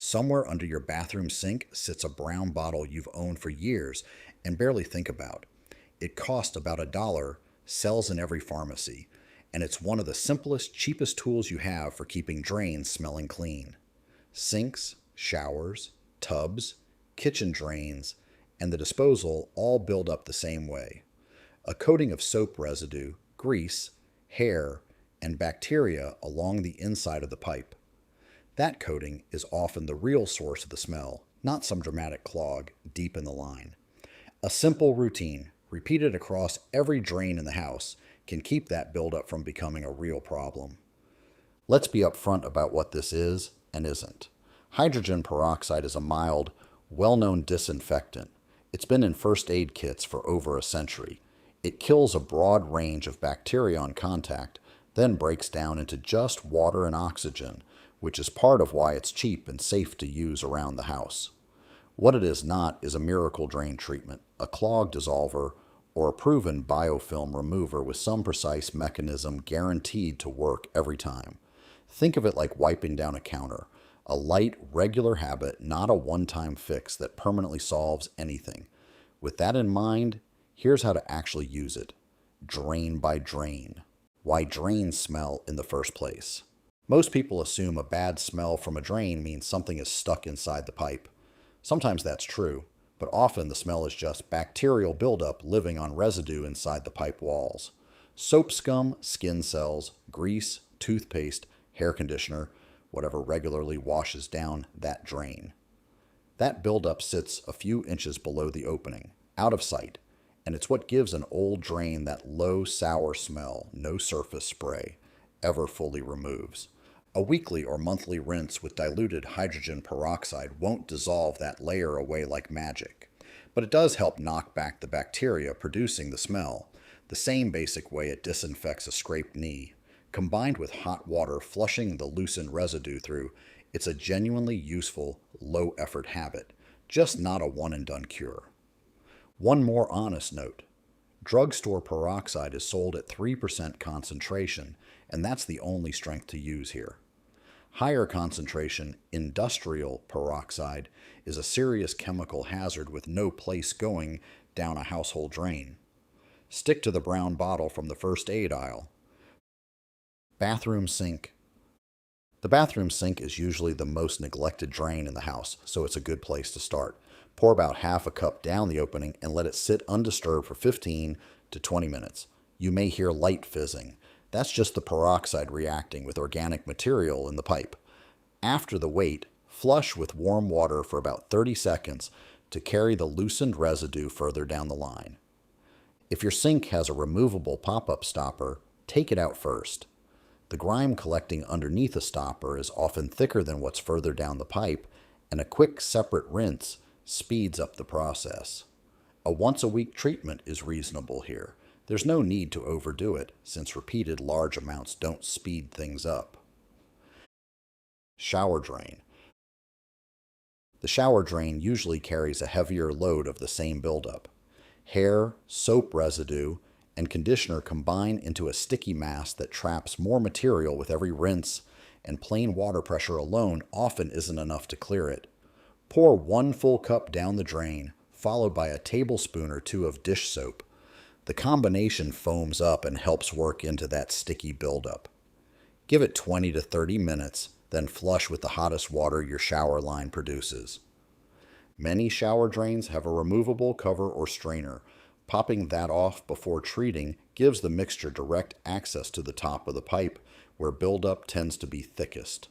Somewhere under your bathroom sink sits a brown bottle you've owned for years and barely think about. It costs about $1, sells in every pharmacy, and it's one of the simplest, cheapest tools you have for keeping drains smelling clean. Sinks, showers, tubs, kitchen drains, and the disposal all build up the same way. A coating of soap residue, grease, hair, and bacteria along the inside of the pipe. That coating is often the real source of the smell, not some dramatic clog deep in the line. A simple routine, repeated across every drain in the house, can keep that buildup from becoming a real problem. Let's be upfront about what this is and isn't. Hydrogen peroxide is a mild, well-known disinfectant. It's been in first aid kits for over a century. It kills a broad range of bacteria on contact, then breaks down into just water and oxygen, which is part of why it's cheap and safe to use around the house. What it is not is a miracle drain treatment, a clog dissolver, or a proven biofilm remover with some precise mechanism guaranteed to work every time. Think of it like wiping down a counter, a light, regular habit, not a one-time fix that permanently solves anything. With that in mind, here's how to actually use it. Drain by drain. Why drains smell in the first place. Most people assume a bad smell from a drain means something is stuck inside the pipe. Sometimes that's true, but often the smell is just bacterial buildup living on residue inside the pipe walls. Soap scum, skin cells, grease, toothpaste, hair conditioner, whatever regularly washes down that drain. That buildup sits a few inches below the opening, out of sight, and it's what gives an old drain that low, sour smell no surface spray ever fully removes. A weekly or monthly rinse with diluted hydrogen peroxide won't dissolve that layer away like magic, but it does help knock back the bacteria producing the smell, the same basic way it disinfects a scraped knee. Combined with hot water flushing the loosened residue through, it's a genuinely useful, low-effort habit, just not a one-and-done cure. One more honest note. Drugstore peroxide is sold at 3% concentration, and that's the only strength to use here. Higher concentration industrial peroxide is a serious chemical hazard with no place going down a household drain. Stick to the brown bottle from the first aid aisle. Bathroom sink. The bathroom sink is usually the most neglected drain in the house, so it's a good place to start. Pour about half a cup down the opening and let it sit undisturbed for 15 to 20 minutes. You may hear light fizzing. That's just the peroxide reacting with organic material in the pipe. After the wait, flush with warm water for about 30 seconds to carry the loosened residue further down the line. If your sink has a removable pop-up stopper, take it out first. The grime collecting underneath a stopper is often thicker than what's further down the pipe, and a quick separate rinse speeds up the process. A once-a-week treatment is reasonable here. There's no need to overdo it, since repeated large amounts don't speed things up. Shower drain. The shower drain usually carries a heavier load of the same buildup. Hair, soap residue, and conditioner combine into a sticky mass that traps more material with every rinse, and plain water pressure alone often isn't enough to clear it. Pour 1 full cup down the drain, followed by a tablespoon or 2 of dish soap. The combination foams up and helps work into that sticky buildup. Give it 20 to 30 minutes, then flush with the hottest water your shower line produces. Many shower drains have a removable cover or strainer. Popping that off before treating gives the mixture direct access to the top of the pipe, where buildup tends to be thickest.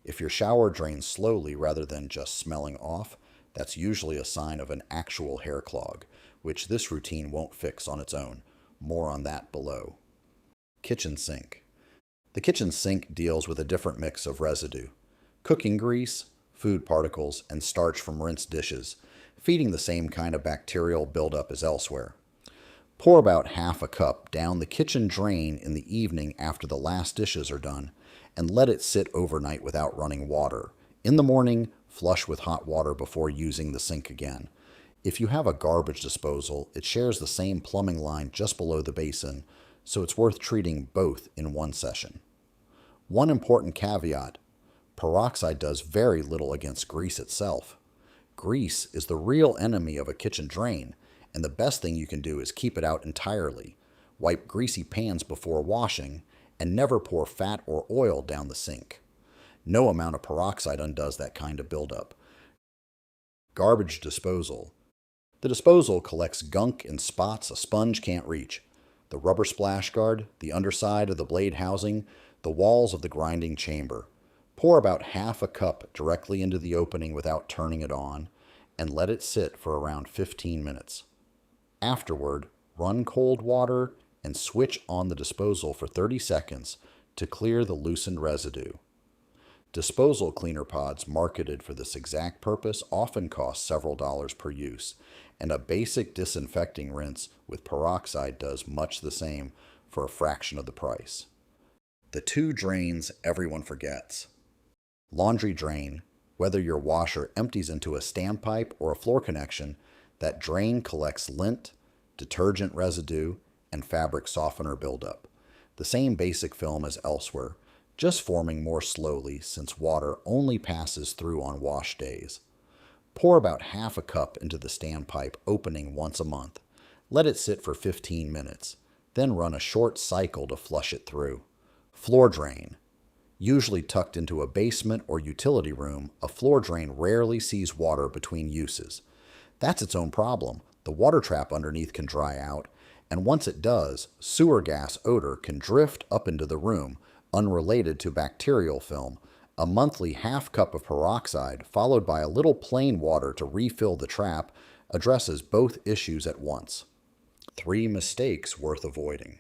If your shower drains slowly rather than just smelling off, that's usually a sign of an actual hair clog, which this routine won't fix on its own. More on that below. Kitchen sink. The kitchen sink deals with a different mix of residue. Cooking grease, food particles, and starch from rinsed dishes, feeding the same kind of bacterial buildup as elsewhere. Pour about half a cup down the kitchen drain in the evening after the last dishes are done, and let it sit overnight without running water. In the morning, flush with hot water before using the sink again. If you have a garbage disposal, it shares the same plumbing line just below the basin, so it's worth treating both in one session. One important caveat: Peroxide does very little against grease itself. Grease is the real enemy of a kitchen drain, and the best thing you can do is keep it out entirely. Wipe greasy pans before washing, and never pour fat or oil down the sink. No amount of peroxide undoes that kind of buildup. Garbage disposal. The disposal collects gunk and spots a sponge can't reach. The rubber splash guard, the underside of the blade housing, the walls of the grinding chamber. Pour about half a cup directly into the opening without turning it on, and let it sit for around 15 minutes. Afterward, run cold water and switch on the disposal for 30 seconds to clear the loosened residue. Disposal cleaner pods marketed for this exact purpose often cost several dollars per use, and a basic disinfecting rinse with peroxide does much the same for a fraction of the price. The two drains everyone forgets. Laundry drain. Whether your washer empties into a standpipe or a floor connection, that drain collects lint, detergent residue, and fabric softener buildup. The same basic film as elsewhere, just forming more slowly since water only passes through on wash days. Pour about half a cup into the standpipe opening once a month. Let it sit for 15 minutes, then run a short cycle to flush it through. Floor drain. Usually tucked into a basement or utility room, a floor drain rarely sees water between uses. That's its own problem. The water trap underneath can dry out, and once it does, sewer gas odor can drift up into the room, unrelated to bacterial film. A monthly half cup of peroxide, followed by a little plain water to refill the trap, addresses both issues at once. 3 mistakes worth avoiding.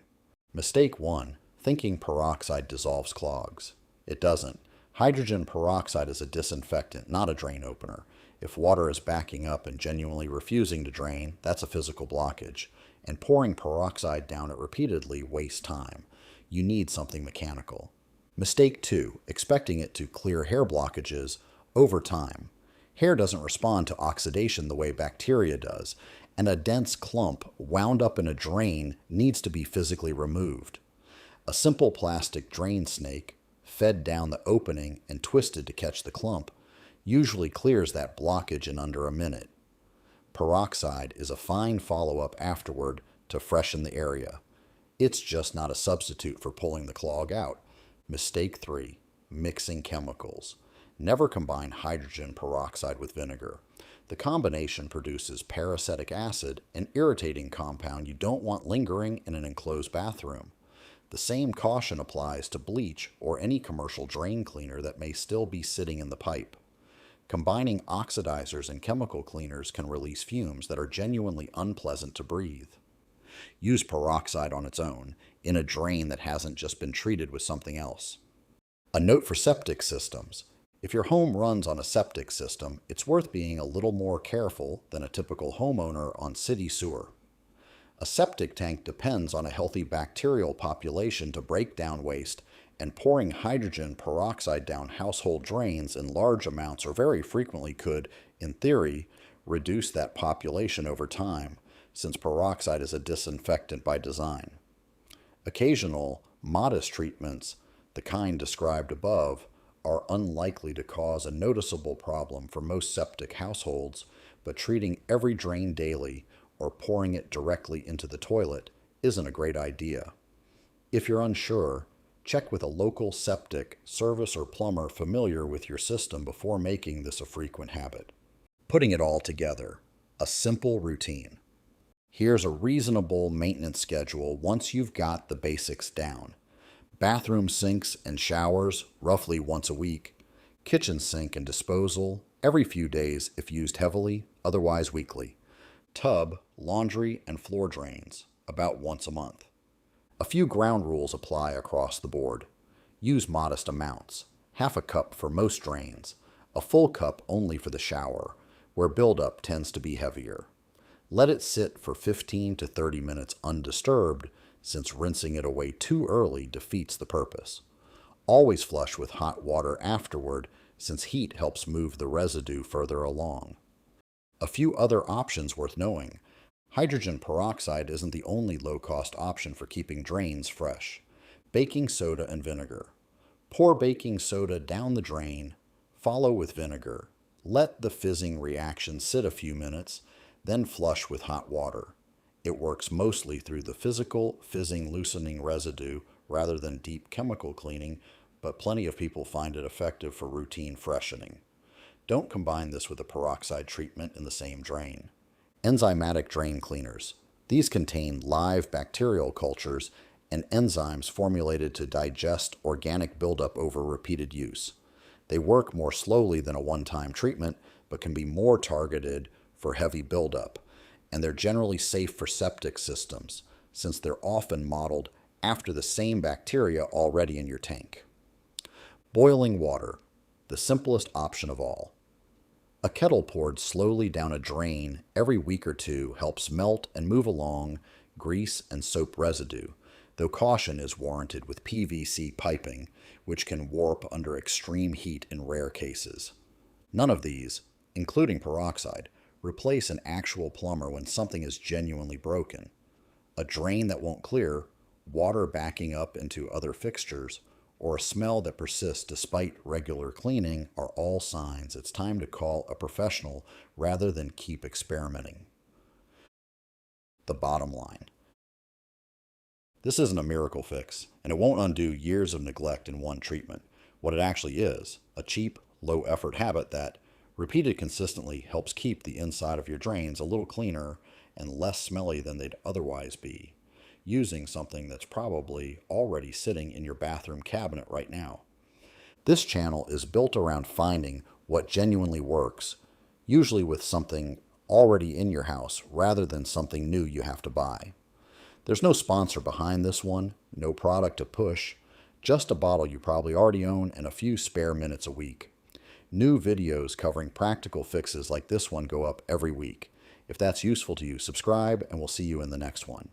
Mistake 1. Thinking peroxide dissolves clogs. It doesn't. Hydrogen peroxide is a disinfectant, not a drain opener. If water is backing up and genuinely refusing to drain, that's a physical blockage. And pouring peroxide down it repeatedly wastes time. You need something mechanical. Mistake 2. Expecting it to clear hair blockages over time. Hair doesn't respond to oxidation the way bacteria does, and a dense clump wound up in a drain needs to be physically removed. A simple plastic drain snake, fed down the opening and twisted to catch the clump, usually clears that blockage in under a minute. Peroxide is a fine follow-up afterward to freshen the area. It's just not a substitute for pulling the clog out. Mistake 3. Mixing chemicals. Never combine hydrogen peroxide with vinegar. The combination produces peracetic acid, an irritating compound you don't want lingering in an enclosed bathroom. The same caution applies to bleach or any commercial drain cleaner that may still be sitting in the pipe. Combining oxidizers and chemical cleaners can release fumes that are genuinely unpleasant to breathe. Use peroxide on its own, in a drain that hasn't just been treated with something else. A note for septic systems. If your home runs on a septic system, it's worth being a little more careful than a typical homeowner on city sewer. A septic tank depends on a healthy bacterial population to break down waste, and pouring hydrogen peroxide down household drains in large amounts or very frequently could, in theory, reduce that population over time, since peroxide is a disinfectant by design. Occasional, modest treatments, the kind described above, are unlikely to cause a noticeable problem for most septic households, but treating every drain daily or pouring it directly into the toilet isn't a great idea. If you're unsure, check with a local septic, service, or plumber familiar with your system before making this a frequent habit. Putting it all together, a simple routine. Here's a reasonable maintenance schedule once you've got the basics down. Bathroom sinks and showers, roughly once a week. Kitchen sink and disposal, every few days if used heavily, otherwise weekly. Tub, laundry, and floor drains, about once a month. A few ground rules apply across the board. Use modest amounts, half a cup for most drains, a full cup only for the shower, where buildup tends to be heavier. Let it sit for 15 to 30 minutes undisturbed, since rinsing it away too early defeats the purpose. Always flush with hot water afterward, since heat helps move the residue further along. A few other options worth knowing. Hydrogen peroxide isn't the only low-cost option for keeping drains fresh. Baking soda and vinegar. Pour baking soda down the drain, follow with vinegar. Let the fizzing reaction sit a few minutes, then flush with hot water. It works mostly through the physical fizzing loosening residue rather than deep chemical cleaning, but plenty of people find it effective for routine freshening. Don't combine this with a peroxide treatment in the same drain. Enzymatic drain cleaners. These contain live bacterial cultures and enzymes formulated to digest organic buildup over repeated use. They work more slowly than a one-time treatment, but can be more targeted for heavy buildup, and they're generally safe for septic systems, since they're often modeled after the same bacteria already in your tank. Boiling water, the simplest option of all. A kettle poured slowly down a drain every week or two helps melt and move along grease and soap residue, though caution is warranted with PVC piping, which can warp under extreme heat in rare cases. None of these, including peroxide, replace an actual plumber when something is genuinely broken. A drain that won't clear, water backing up into other fixtures, or a smell that persists despite regular cleaning are all signs it's time to call a professional rather than keep experimenting. The bottom line. This isn't a miracle fix, and it won't undo years of neglect in one treatment. What it actually is, a cheap, low-effort habit that, repeated consistently, helps keep the inside of your drains a little cleaner and less smelly than they'd otherwise be, using something that's probably already sitting in your bathroom cabinet right now. This channel is built around finding what genuinely works, usually with something already in your house rather than something new you have to buy. There's no sponsor behind this one, no product to push, just a bottle you probably already own and a few spare minutes a week. New videos covering practical fixes like this one go up every week. If that's useful to you, subscribe and we'll see you in the next one.